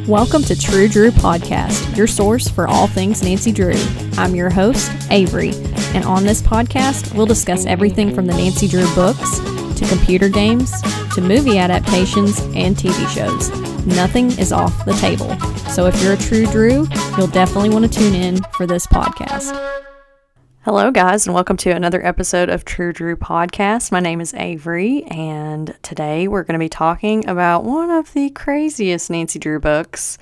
Welcome to True Drew Podcast, your source for all things Nancy Drew. I'm your host, Avery, and on this podcast, we'll discuss everything from the Nancy Drew books, to computer games, to movie adaptations, and TV shows. Nothing is off the table. So if you're a True Drew, you'll definitely want to tune in for this podcast. Hello guys, and welcome to another episode of True Drew Podcast. My name is Avery, and today we're going to be talking about one of the craziest Nancy Drew books.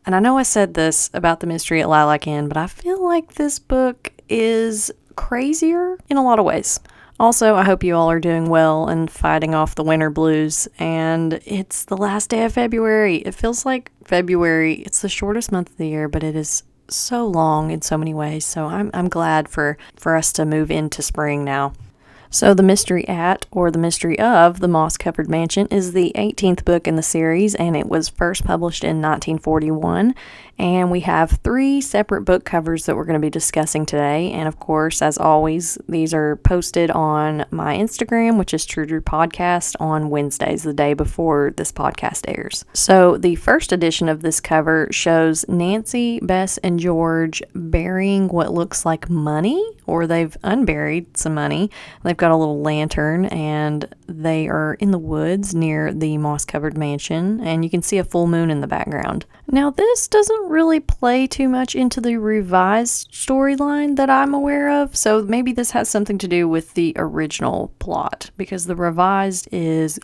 And I know I said this about The Mystery at Lilac Inn, but I feel like this book is crazier in a lot of ways. Also, I hope you all are doing well and fighting off the winter blues. And it's the last day of February. It feels like February, it's the shortest month of the year, but it is so long in so many ways, so I'm glad for us to move into spring now. So The Mystery at, or The Mystery of, the Moss-Covered Mansion is the 18th book in the series, and it was first published in 1941, and we have 3 separate book covers that we're going to be discussing today, and of course, as always, these are posted on my Instagram, which is True Drew Podcast, on Wednesdays, the day before this podcast airs. So the first edition of this cover shows Nancy, Bess, and George burying what looks like money, or they've unburied some money. They've got a little lantern, and they are in the woods near the moss-covered mansion, and you can see a full moon in the background. Now, this doesn't really play too much into the revised storyline that I'm aware of, so maybe this has something to do with the original plot, because the revised is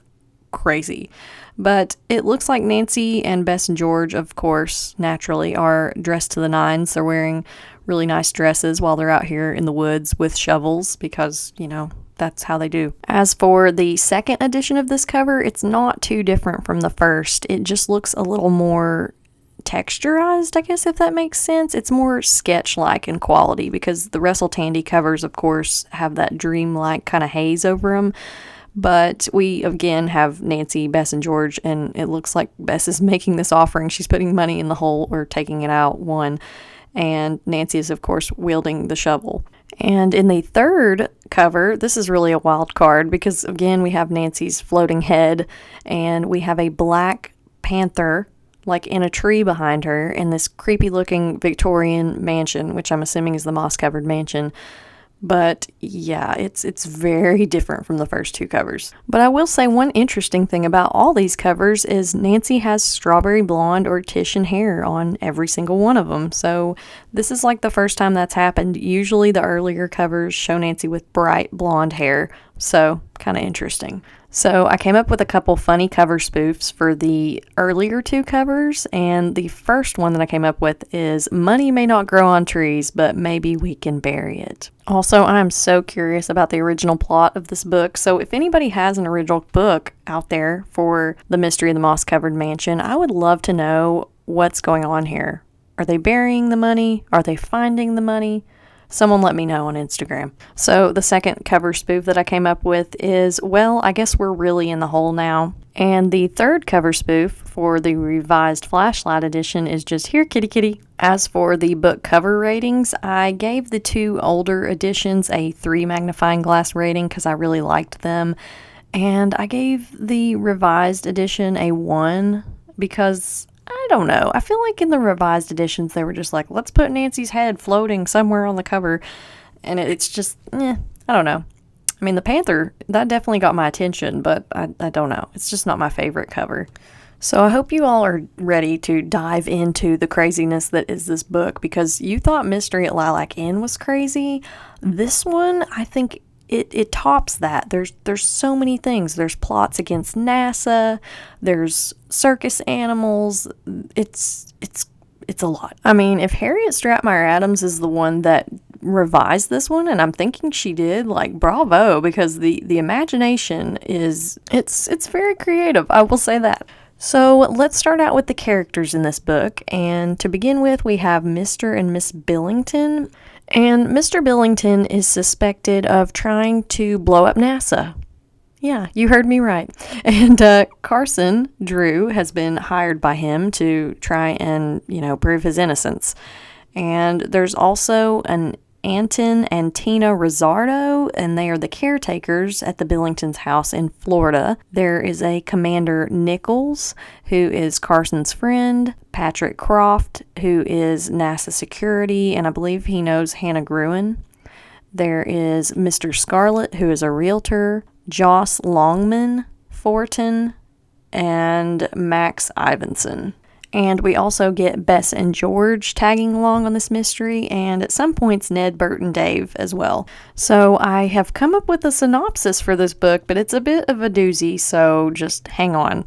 crazy. But it looks like Nancy and Bess and George, of course, naturally, are dressed to the nines. They're wearing really nice dresses while they're out here in the woods with shovels because, you know, that's how they do. As for the second edition of this cover, it's not too different from the first. It just looks a little more texturized, I guess, if that makes sense. It's more sketch-like in quality because the Russell Tandy covers, of course, have that dream-like kind of haze over them. But we, again, have Nancy, Bess, and George, and it looks like Bess is making this offering. She's putting money in the hole or taking it out, one. And Nancy is, of course, wielding the shovel. And in the third cover, this is really a wild card because, again, we have Nancy's floating head, and we have a black panther, like in a tree behind her, in this creepy-looking Victorian mansion, which I'm assuming is the moss-covered mansion. But yeah, it's very different from the first 2 covers. But I will say one interesting thing about all these covers is Nancy has strawberry blonde or Titian hair on every single one of them. So this is like the first time that's happened. Usually the earlier covers show Nancy with bright blonde hair. So kind of interesting. So I came up with a couple funny cover spoofs for the earlier 2 covers, and the first one that I came up with is "Money may not grow on trees, but maybe we can bury it." Also, I'm so curious about the original plot of this book, so if anybody has an original book out there for The Mystery of the Moss-Covered Mansion, I would love to know what's going on here. Are they burying the money? Are they finding the money? Someone let me know on Instagram. So the second cover spoof that I came up with is, well, I guess we're really in the hole now. And the third cover spoof for the revised flashlight edition is just "Here, kitty, kitty." As for the book cover ratings, I gave the 2 older editions a 3 magnifying glass rating because I really liked them. And I gave the revised edition a 1 because I don't know. I feel like in the revised editions, they were just like, let's put Nancy's head floating somewhere on the cover. And it's just, I don't know. I mean, the panther, that definitely got my attention, but I don't know. It's just not my favorite cover. So I hope you all are ready to dive into the craziness that is this book, because you thought Mystery at Lilac Inn was crazy. This one, I think it tops that. There's so many things. There's plots against NASA. There's circus animals. It's a lot. I mean, if Harriet Stratmeyer Adams is the one that revised this one, and I'm thinking she did, like, bravo, because the imagination is, it's very creative. I will say that. So let's start out with the characters in this book, and to begin with, we have Mr. and Miss Billington, and Mr. Billington is suspected of trying to blow up NASA. Yeah, you heard me right. And Carson Drew has been hired by him to try and, prove his innocence. And there's also an Anton and Tina Rizzardo, and they are the caretakers at the Billingtons' house in Florida. There is a Commander Nichols, who is Carson's friend, Patrick Croft, who is NASA security, and I believe he knows Hannah Gruen. There is Mr. Scarlett, who is a realtor, Joss Longman, Fortin, and Max Ivanson. And we also get Bess and George tagging along on this mystery, and at some points Ned, Bert, and Dave as well. So I have come up with a synopsis for this book, but it's a bit of a doozy, so just hang on.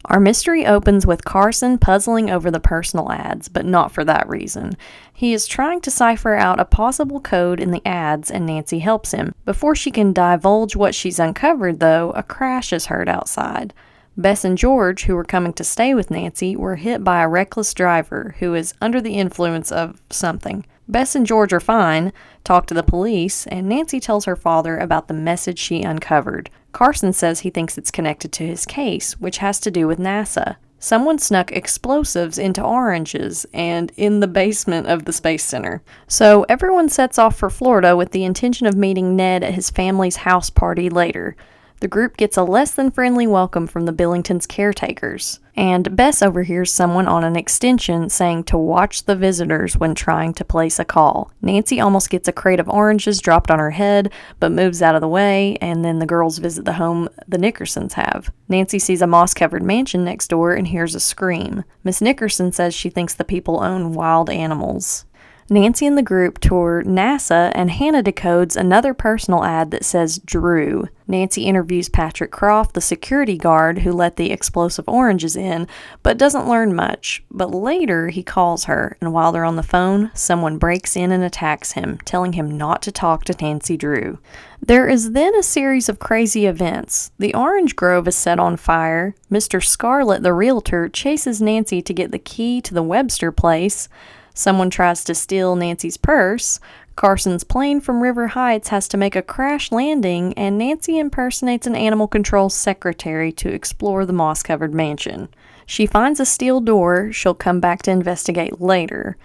Our mystery opens with Carson puzzling over the personal ads, but not for that reason. He is trying to cipher out a possible code in the ads, and Nancy helps him. Before she can divulge what she's uncovered, though, a crash is heard outside. Bess and George, who were coming to stay with Nancy, were hit by a reckless driver who is under the influence of something. Bess and George are fine, talk to the police, and Nancy tells her father about the message she uncovered. Carson says he thinks it's connected to his case, which has to do with NASA. Someone snuck explosives into oranges and in the basement of the Space Center. So everyone sets off for Florida with the intention of meeting Ned at his family's house party later. The group gets a less than friendly welcome from the Billingtons' caretakers, and Bess overhears someone on an extension saying to watch the visitors when trying to place a call. Nancy almost gets a crate of oranges dropped on her head, but moves out of the way, and then the girls visit the home the Nickersons have. Nancy sees a moss-covered mansion next door and hears a scream. Miss Nickerson says she thinks the people own wild animals. Nancy and the group tour NASA, and Hannah decodes another personal ad that says Drew. Nancy interviews Patrick Croft, the security guard who let the explosive oranges in, but doesn't learn much. But later, he calls her, and while they're on the phone, someone breaks in and attacks him, telling him not to talk to Nancy Drew. There is then a series of crazy events. The orange grove is set on fire. Mr. Scarlett, the realtor, chases Nancy to get the key to the Webster place. Someone tries to steal Nancy's purse. Carson's plane from River Heights has to make a crash landing, and Nancy impersonates an animal control secretary to explore the moss-covered mansion. She finds a steel door she'll come back to investigate later.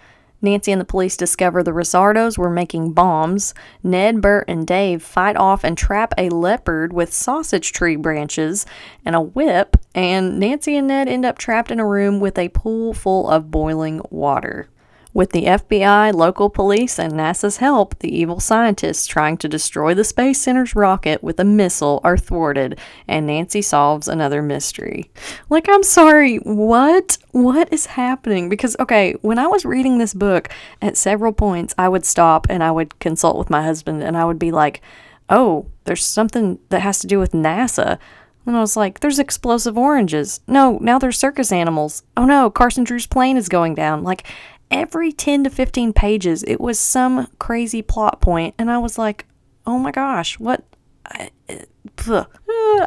Nancy and the police discover the Rizzardos were making bombs. Ned, Bert, and Dave fight off and trap a leopard with sausage tree branches and a whip, and Nancy and Ned end up trapped in a room with a pool full of boiling water. With the FBI, local police, and NASA's help, the evil scientists trying to destroy the Space Center's rocket with a missile are thwarted, and Nancy solves another mystery. Like, I'm sorry, what? What is happening? Because, okay, when I was reading this book, at several points, I would stop and I would consult with my husband, and I would be like, oh, there's something that has to do with NASA. And I was like, there's explosive oranges. No, now there's circus animals. Oh no, Carson Drew's plane is going down. Like, every 10 to 15 pages, it was some crazy plot point, and I was like, oh my gosh, what? I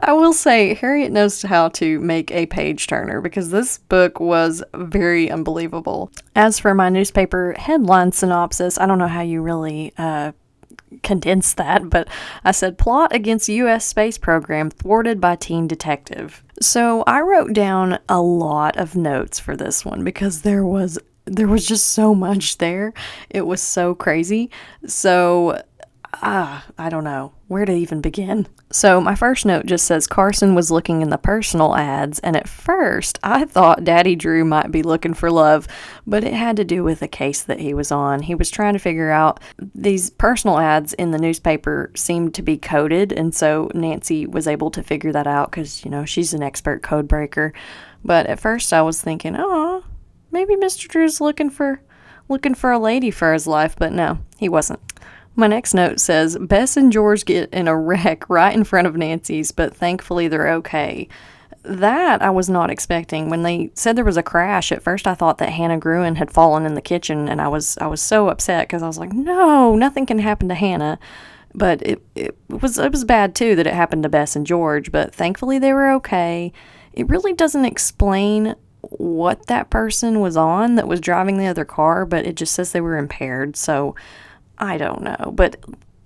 will say, Harriet knows how to make a page-turner, because this book was very unbelievable. As for my newspaper headline synopsis, I don't know how you really condense that, but I said, plot against U.S. space program thwarted by teen detective. So I wrote down a lot of notes for this one, because there was just so much there. It was so crazy. So, I don't know where to even begin. So my first note just says Carson was looking in the personal ads, and at first I thought Daddy Drew might be looking for love, but it had to do with a case that he was on. He was trying to figure out, these personal ads in the newspaper seemed to be coded, and so Nancy was able to figure that out because, you know, she's an expert code breaker. But at first I was thinking, oh, maybe Mr. Drew's looking for a lady for his life, but no, he wasn't. My next note says, Bess and George get in a wreck right in front of Nancy's, but thankfully they're okay. That I was not expecting. When they said there was a crash, at first I thought that Hannah Gruen had fallen in the kitchen, and I was so upset because I was like, no, nothing can happen to Hannah. But it was bad too that it happened to Bess and George, but thankfully they were okay. It really doesn't explain what that person was on that was driving the other car, but it just says they were impaired, so I don't know, but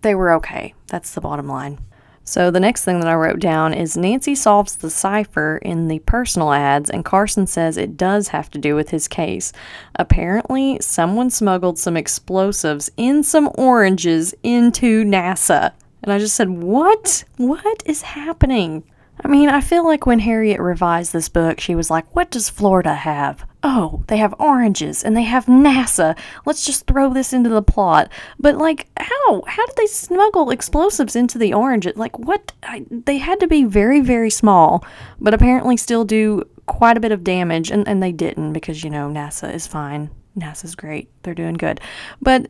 they were okay. That's the bottom line. So the next thing that I wrote down is Nancy solves the cipher in the personal ads, and Carson says it does have to do with his case. Apparently, someone smuggled some explosives in some oranges into NASA. And I just said, what? What is happening? I mean, I feel like when Harriet revised this book, she was like, what does Florida have? Oh, they have oranges and they have NASA. Let's just throw this into the plot. But, like, how? How did they smuggle explosives into the oranges? Like, what? They had to be very, very small, but apparently still do quite a bit of damage. And they didn't because, you know, NASA is fine. NASA's great. They're doing good. But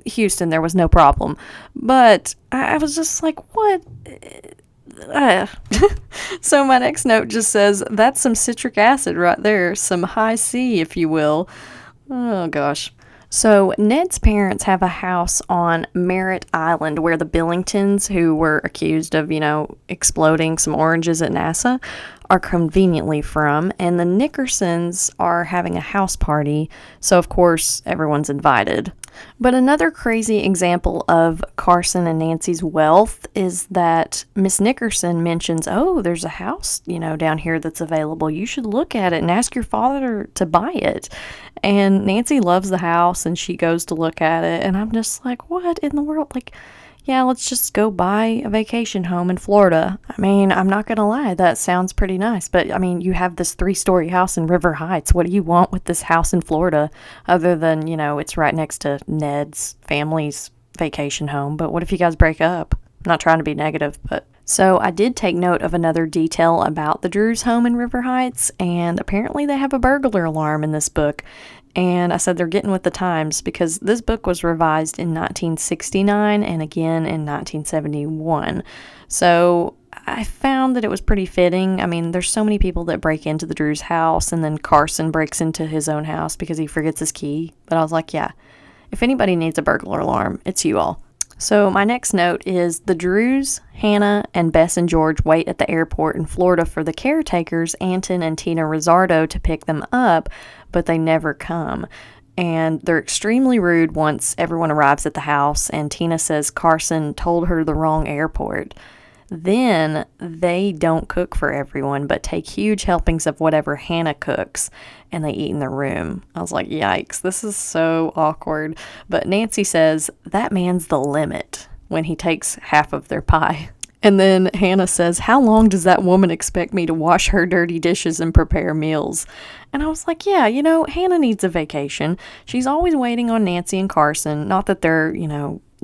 Houston, there was no problem. But I was just like, what? So my next note just says, that's some citric acid right there, some high C, if you will. Oh gosh. So Ned's parents have a house on Merritt Island where the Billingtons, who were accused of, exploding some oranges at NASA, are conveniently from, and the Nickersons are having a house party, so of course everyone's invited. But another crazy example of Carson and Nancy's wealth is that Miss Nickerson mentions, oh, there's a house, down here that's available. You should look at it and ask your father to buy it. And Nancy loves the house and she goes to look at it. And I'm just like, what in the world? Like, yeah, let's just go buy a vacation home in Florida. I mean, I'm not going to lie, that sounds pretty nice. But, I mean, you have this 3-story house in River Heights. What do you want with this house in Florida other than, it's right next to Ned's family's vacation home? But what if you guys break up? I'm not trying to be negative, but... So I did take note of another detail about the Drews' home in River Heights, and apparently they have a burglar alarm in this book. And I said they're getting with the times because this book was revised in 1969 and again in 1971. So I found that it was pretty fitting. I mean, there's so many people that break into the Drews' house, and then Carson breaks into his own house because he forgets his key. But I was like, yeah, if anybody needs a burglar alarm, it's you all. So my next note is the Drews, Hannah, and Bess and George wait at the airport in Florida for the caretakers, Anton and Tina Rizzardo, to pick them up, but they never come. And they're extremely rude once everyone arrives at the house, and Tina says Carson told her the wrong airport. Then they don't cook for everyone, but take huge helpings of whatever Hannah cooks, and they eat in their room. I was like, yikes, this is so awkward. But Nancy says, that man's the limit, when he takes half of their pie. And then Hannah says, how long does that woman expect me to wash her dirty dishes and prepare meals? And I was like, yeah, Hannah needs a vacation. She's always waiting on Nancy and Carson. Not that they're,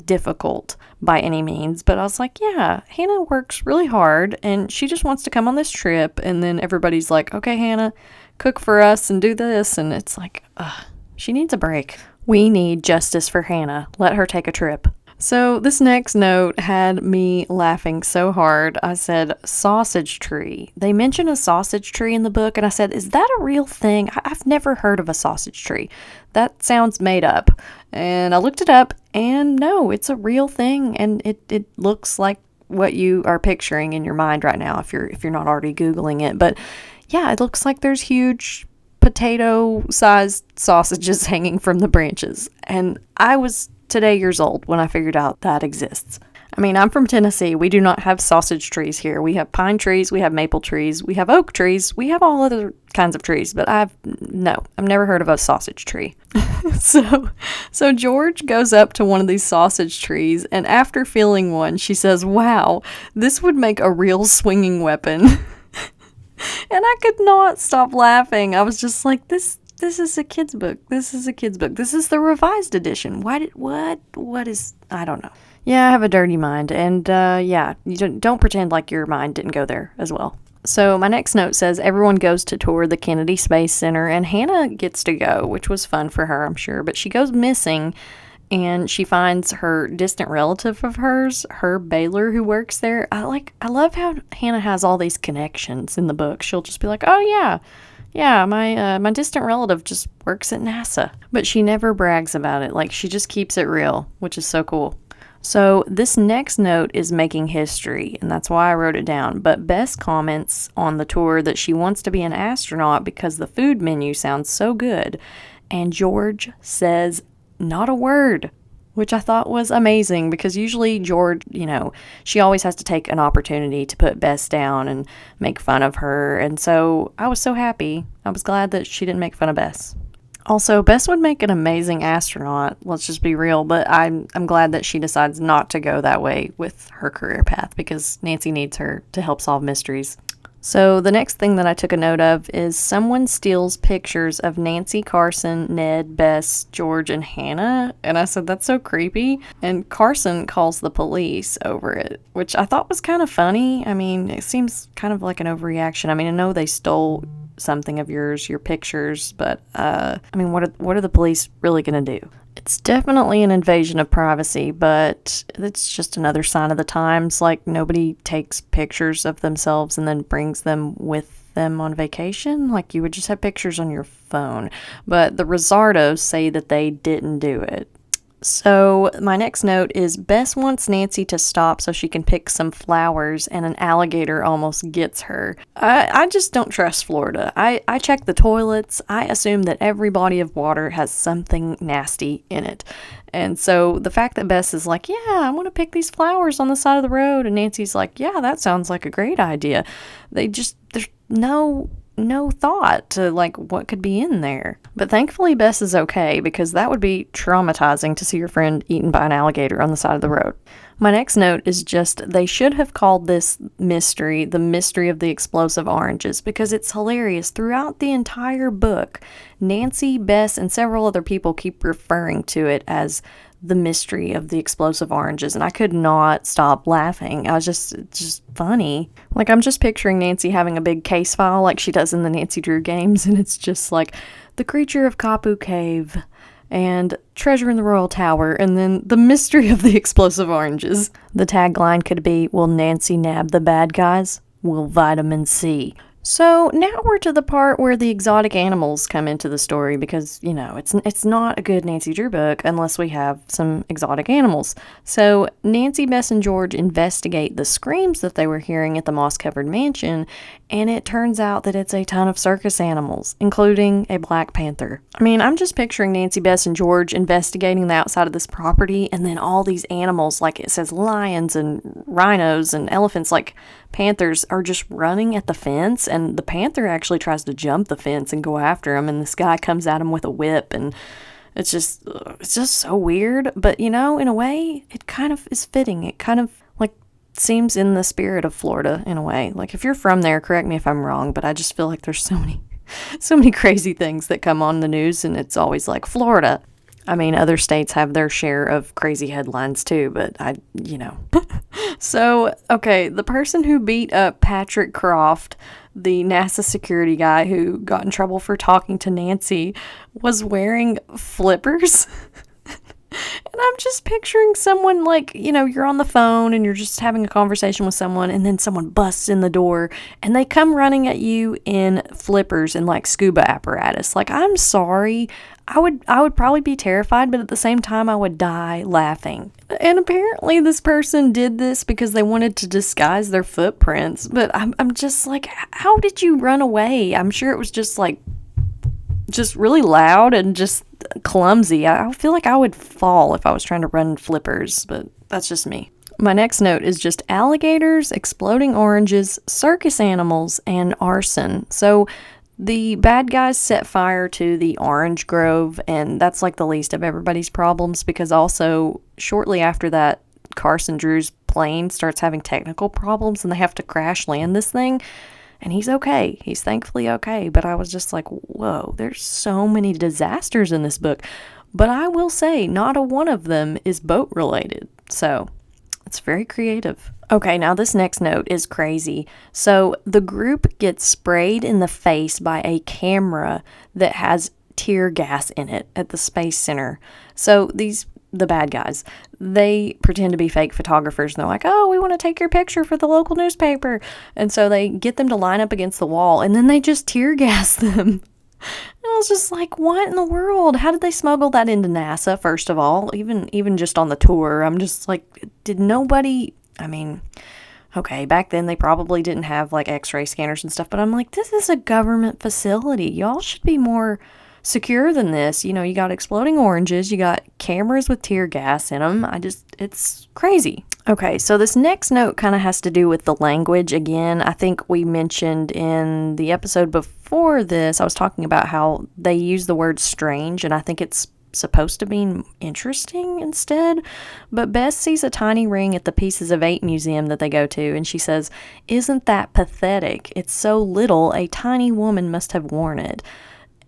difficult by any means, but I was like, yeah, Hannah works really hard and she just wants to come on this trip. And then everybody's like, okay, Hannah, cook for us and do this. And it's like, she needs a break. We need justice for Hannah. Let her take a trip. So this next note had me laughing so hard. I said, sausage tree. They mention a sausage tree in the book, and I said, is that a real thing? I've never heard of a sausage tree. That sounds made up. And I looked it up, and no, it's a real thing, and it looks like what you are picturing in your mind right now if you're not already Googling it. But yeah, it looks like there's huge potato-sized sausages hanging from the branches. And I was today years old when I figured out that exists. I mean, I'm from Tennessee. We do not have sausage trees here. We have pine trees, we have maple trees, we have oak trees, we have all other kinds of trees, but I've never heard of a sausage tree. So George goes up to one of these sausage trees, and after feeling one, she says, wow, this would make a real swinging weapon. And I could not stop laughing. I was just like, This is a kid's book. This is a kid's book. This is the revised edition. What is, I don't know. Yeah, I have a dirty mind. And you don't pretend like your mind didn't go there as well. So my next note says everyone goes to tour the Kennedy Space Center, and Hannah gets to go, which was fun for her, I'm sure. But she goes missing, and she finds her distant relative of hers, Herb Baylor, who works there. I love how Hannah has all these connections in the book. She'll just be like, oh yeah, my distant relative just works at NASA. But she never brags about it. Like, she just keeps it real, which is so cool. So this next note is making history, and that's why I wrote it down. But Bess comments on the tour that she wants to be an astronaut because the food menu sounds so good. And George says not a word. which I thought was amazing because usually George, she always has to take an opportunity to put Bess down and make fun of her. And so I was so happy. I was glad that she didn't make fun of Bess. Also, Bess would make an amazing astronaut, let's just be real, but I'm glad that she decides not to go that way with her career path because Nancy needs her to help solve mysteries. So the next thing that I took a note of is someone steals pictures of Nancy, Carson, Ned, Bess, George, and Hannah. And I said, that's so creepy. And Carson calls the police over it, which I thought was kind of funny. I mean, it seems kind of like an overreaction. I mean, I know they stole something of yours, your pictures, but what are the police really going to do? It's definitely an invasion of privacy, but it's just another sign of the times. Like, nobody takes pictures of themselves and then brings them with them on vacation. Like, you would just have pictures on your phone. But the Rizzardos say that they didn't do it. So my next note is Bess wants Nancy to stop so she can pick some flowers, and an alligator almost gets her. I just don't trust Florida. I check the toilets. I assume that every body of water has something nasty in it. And so the fact that Bess is like, yeah, I want to pick these flowers on the side of the road, and Nancy's like, yeah, that sounds like a great idea. There's no thought to, like, what could be in there. But thankfully Bess is okay, because that would be traumatizing to see your friend eaten by an alligator on the side of the road. My next note is just, they should have called this mystery the mystery of the explosive oranges, because it's hilarious. Throughout the entire book, Nancy, Bess, and several other people keep referring to it as the mystery of the explosive oranges, and I could not stop laughing. I was just funny. Like, I'm just picturing Nancy having a big case file like she does in the Nancy Drew games, and it's just like, the creature of Kapu Cave, and treasure in the Royal Tower, and then the mystery of the explosive oranges. The tagline could be, will Nancy nab the bad guys? Will vitamin C? So now we're to the part where the exotic animals come into the story, because, it's not a good Nancy Drew book unless we have some exotic animals. So Nancy, Bess, and George investigate the screams that they were hearing at the moss-covered mansion, and it turns out that it's a ton of circus animals, including a black panther. I mean, I'm just picturing Nancy, Bess, and George investigating the outside of this property, and then all these animals, like it says lions and rhinos and elephants, like panthers, are just running at the fence, and the panther actually tries to jump the fence and go after him, and this guy comes at him with a whip, and it's just so weird. But, in a way, it kind of is fitting. It kind of, like, seems in the spirit of Florida, in a way. Like, if you're from there, correct me if I'm wrong, but I just feel like there's so many crazy things that come on the news, and it's always like, Florida. I mean, other states have their share of crazy headlines too, but So, okay, the person who beat up Patrick Croft, the NASA security guy who got in trouble for talking to Nancy, was wearing flippers. And I'm just picturing someone, like, you're on the phone and you're just having a conversation with someone, and then someone busts in the door and they come running at you in flippers and, like, scuba apparatus. Like, I'm sorry. I would probably be terrified, but at the same time, I would die laughing. And apparently this person did this because they wanted to disguise their footprints. But I'm just like, how did you run away? I'm sure it was just really loud and just clumsy. I feel like I would fall if I was trying to run flippers, but that's just me. My next note is just alligators, exploding oranges, circus animals, and arson. So the bad guys set fire to the orange grove, and that's like the least of everybody's problems, because also shortly after that, Carson Drew's plane starts having technical problems and they have to crash land this thing. And he's okay. He's thankfully okay. But I was just like, whoa, there's so many disasters in this book. But I will say, not a one of them is boat related. So it's very creative. Okay, now this next note is crazy. So the group gets sprayed in the face by a camera that has tear gas in it at the Space Center. So the bad guys, they pretend to be fake photographers, and they're like, oh, we want to take your picture for the local newspaper. And so they get them to line up against the wall, and then they just tear gas them. And I was just like, what in the world? How did they smuggle that into NASA, first of all? Even just on the tour, I'm just like, did nobody... I mean, okay, back then they probably didn't have, like, x-ray scanners and stuff, but I'm like, this is a government facility. Y'all should be more secure than this. You got exploding oranges, you got cameras with tear gas in them. It's crazy. Okay, so this next note kind of has to do with the language again. I think we mentioned in the episode before this, I was talking about how they use the word strange, and I think it's supposed to mean interesting instead. But Bess sees a tiny ring at the Pieces of Eight museum that they go to, and she says, "Isn't that pathetic? It's so little, a tiny woman must have worn it."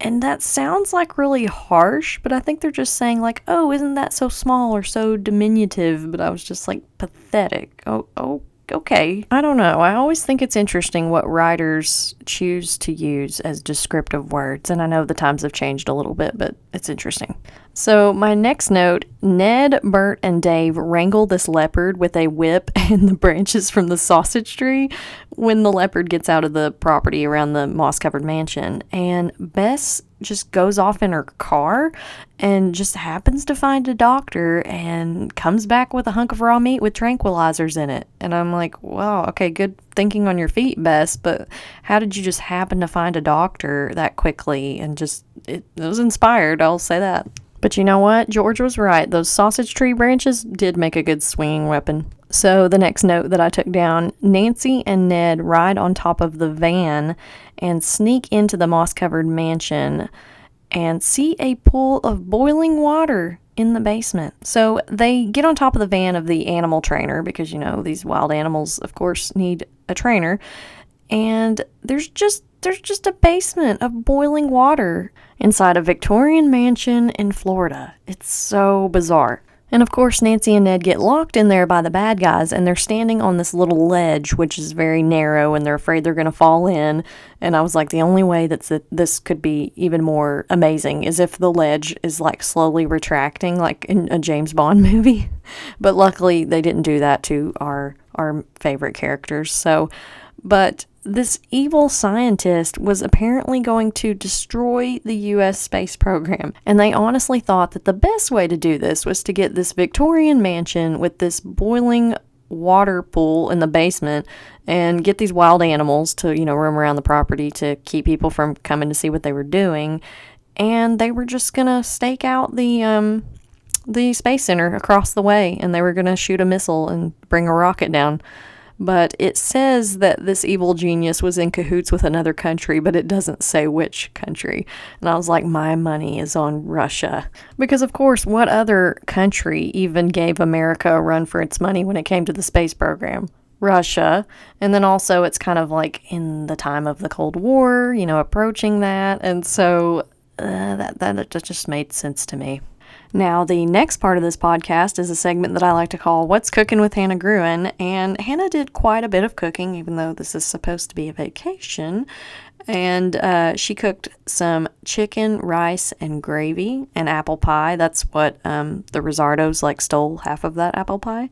And that sounds like really harsh, but I think they're just saying like, "Oh, isn't that so small or so diminutive?" But I was just like, pathetic. Oh, okay. I don't know. I always think it's interesting what writers choose to use as descriptive words. And I know the times have changed a little bit, but it's interesting. So my next note, Ned, Bert, and Dave wrangle this leopard with a whip and the branches from the sausage tree when the leopard gets out of the property around the moss-covered mansion. And Bess just goes off in her car and just happens to find a doctor and comes back with a hunk of raw meat with tranquilizers in it. And I'm like, wow, okay, good thinking on your feet, Bess, but how did you just happen to find a doctor that quickly? And just, it was inspired, I'll say that. But you know what? George was right. Those sausage tree branches did make a good swinging weapon. So the next note that I took down, Nancy and Ned ride on top of the van and sneak into the moss-covered mansion and see a pool of boiling water in the basement. So they get on top of the van of the animal trainer because, these wild animals, of course, need a trainer. And there's just a basement of boiling water inside a Victorian mansion in Florida. It's so bizarre. And of course, Nancy and Ned get locked in there by the bad guys, and they're standing on this little ledge, which is very narrow, and they're afraid they're going to fall in. And I was like, the only way that this could be even more amazing is if the ledge is like slowly retracting, like in a James Bond movie. But luckily, they didn't do that to our favorite characters. But this evil scientist was apparently going to destroy the U.S. space program. And they honestly thought that the best way to do this was to get this Victorian mansion with this boiling water pool in the basement and get these wild animals to, roam around the property to keep people from coming to see what they were doing. And they were just going to stake out the space center across the way, and they were going to shoot a missile and bring a rocket down. But it says that this evil genius was in cahoots with another country, but it doesn't say which country. And I was like, my money is on Russia. Because, of course, what other country even gave America a run for its money when it came to the space program? Russia. And then also it's kind of like in the time of the Cold War, approaching that. And so that just made sense to me. Now, the next part of this podcast is a segment that I like to call What's Cooking with Hannah Gruen, and Hannah did quite a bit of cooking, even though this is supposed to be a vacation, and she cooked some chicken, rice, and gravy, and apple pie. That's what the Rosardos stole half of that apple pie,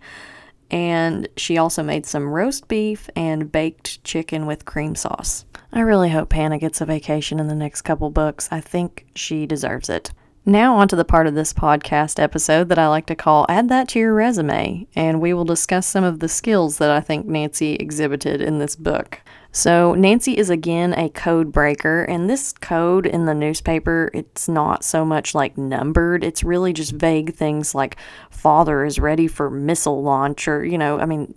and she also made some roast beef and baked chicken with cream sauce. I really hope Hannah gets a vacation in the next couple books. I think she deserves it. Now on to the part of this podcast episode that I like to call Add That to Your Resume, and we will discuss some of the skills that I think Nancy exhibited in this book. So Nancy is again a code breaker, and this code in the newspaper, it's not so much numbered, it's really just vague things like father is ready for missile launch, or,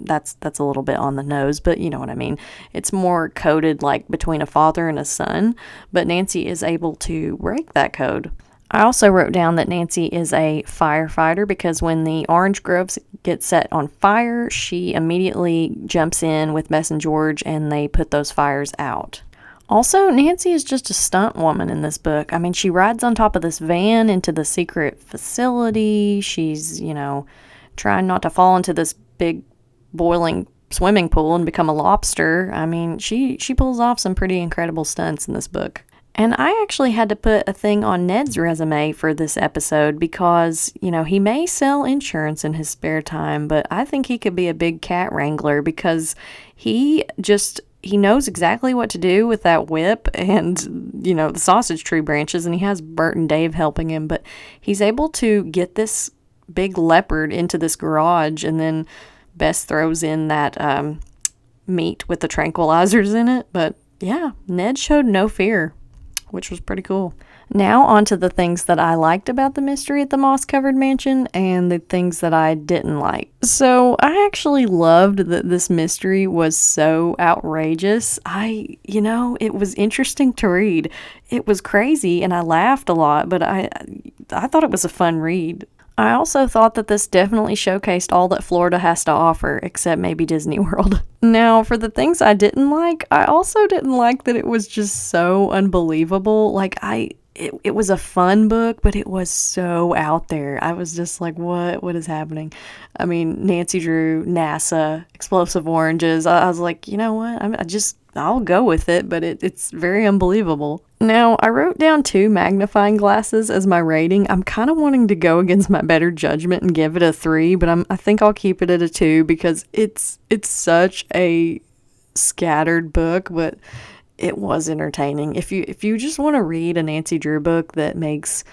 that's a little bit on the nose, but you know what I mean. It's more coded between a father and a son, but Nancy is able to break that code. I also wrote down that Nancy is a firefighter because when the orange groves get set on fire, she immediately jumps in with Bess and George and they put those fires out. Also, Nancy is just a stunt woman in this book. I mean, she rides on top of this van into the secret facility. She's, trying not to fall into this big boiling swimming pool and become a lobster. I mean, she pulls off some pretty incredible stunts in this book. And I actually had to put a thing on Ned's resume for this episode because, he may sell insurance in his spare time, but I think he could be a big cat wrangler because he knows exactly what to do with that whip and, the sausage tree branches, and he has Bert and Dave helping him, but he's able to get this big leopard into this garage, and then Bess throws in that meat with the tranquilizers in it. But yeah, Ned showed no fear, which was pretty cool. Now on to the things that I liked about the mystery at the moss-covered mansion and the things that I didn't like. So I actually loved that this mystery was so outrageous. It was interesting to read. It was crazy and I laughed a lot, but I thought it was a fun read. I also thought that this definitely showcased all that Florida has to offer, except maybe Disney World. Now, for the things I didn't like, I also didn't like that it was just so unbelievable. It was a fun book, but it was so out there. I was just like, what is happening? I mean, Nancy Drew, NASA, explosive oranges. I was like, you know what? I'll go with it, but it's very unbelievable. Now, I wrote down 2 magnifying glasses as my rating. I'm kind of wanting to go against my better judgment and give it a 3, but I think I'll keep it at a 2 because it's such a scattered book, but it was entertaining. If you just want to read a Nancy Drew book that makes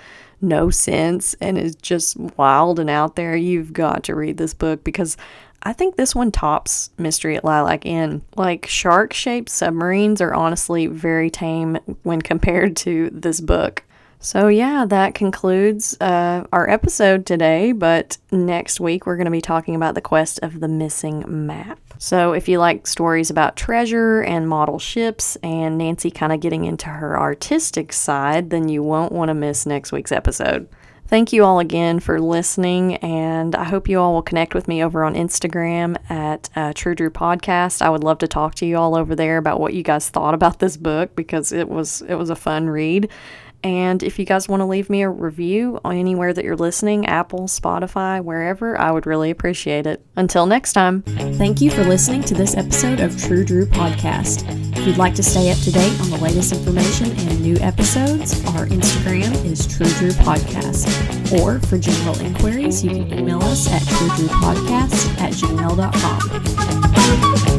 no sense and is just wild and out there, you've got to read this book because I think this one tops Mystery at Lilac Inn. Like, shark-shaped submarines are honestly very tame when compared to this book. So yeah, that concludes our episode today, but next week we're going to be talking about the quest of the missing map. So if you like stories about treasure and model ships and Nancy kind of getting into her artistic side, then you won't want to miss next week's episode. Thank you all again for listening, and I hope you all will connect with me over on Instagram at True Drew Podcast. I would love to talk to you all over there about what you guys thought about this book because it was a fun read. And if you guys want to leave me a review on anywhere that you're listening, Apple, Spotify, wherever, I would really appreciate it. Until next time. Thank you for listening to this episode of True Drew Podcast. If you'd like to stay up to date on the latest information and new episodes, our Instagram is True Drew Podcast. Or for general inquiries, you can email us at truedrewpodcast@gmail.com.